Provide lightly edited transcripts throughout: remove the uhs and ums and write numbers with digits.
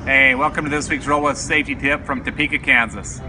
Hey, welcome to this week's Roll With Safety Tip from Topeka, Kansas.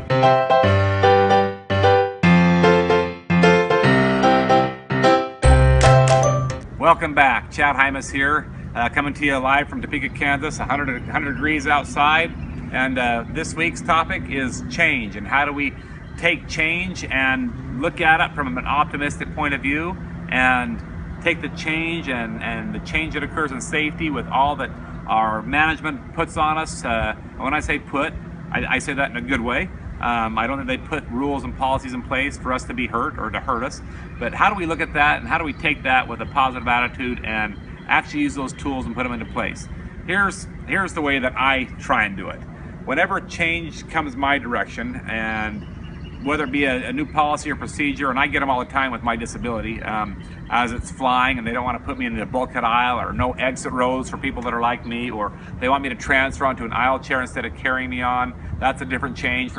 Welcome back. Chad Hymas here, coming to you live from Topeka, Kansas, 100 degrees outside. And this week's topic is change, and how do we take change and look at it from an optimistic point of view and take the change and the change that occurs in safety with all that our management puts on us. When I say put, I say that in a good way. I don't think they put rules and policies in place for us to be hurt or to hurt us. But how do we look at that, and how do we take that with a positive attitude and actually use those tools and put them into place? Here's the way that I try and do it. Whenever change comes my direction, and whether it be a new policy or procedure, and I get them all the time with my disability, as it's flying and they don't want to put me in the bulkhead aisle, or no exit rows for people that are like me, or they want me to transfer onto an aisle chair instead of carrying me on. That's a different change.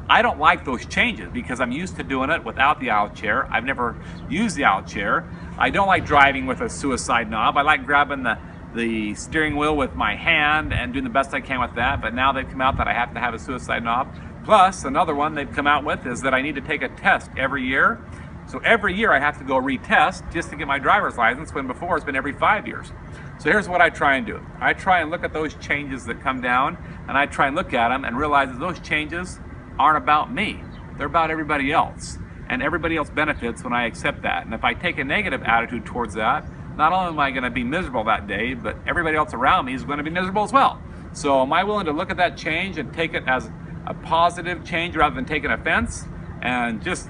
I don't like those changes because I'm used to doing it without the aisle chair. I've never used the aisle chair. I don't like driving with a suicide knob. I like grabbing the steering wheel with my hand and doing the best I can with that, but now they've come out that I have to have a suicide knob. Plus, another one they've come out with is that I need to take a test every year. So every year I have to go retest just to get my driver's license, when before it's been every 5 years. So here's what I try and do. I try and look at those changes that come down, and I try and look at them and realize that those changes aren't about me. They're about everybody else. And everybody else benefits when I accept that. And if I take a negative attitude towards that, not only am I going to be miserable that day, but everybody else around me is going to be miserable as well. So am I willing to look at that change and take it as a positive change rather than taking offense, and just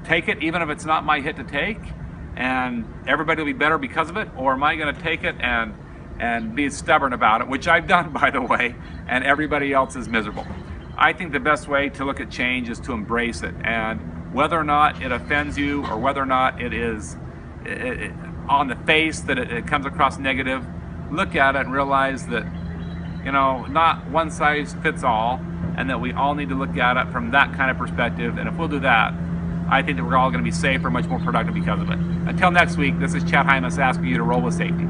take it even if it's not my hit to take, and everybody will be better because of it? Or am I going to take it and be stubborn about it, which I've done, by the way, and everybody else is miserable? I think the best way to look at change is to embrace it, and whether or not it offends you, or whether or not it is on the face that it comes across negative, look at it and realize that, not one size fits all, and that we all need to look at it from that kind of perspective. And if we'll do that, I think that we're all going to be safer, much more productive because of it. Until next week, this is Chad Hymas asking you to roll with safety.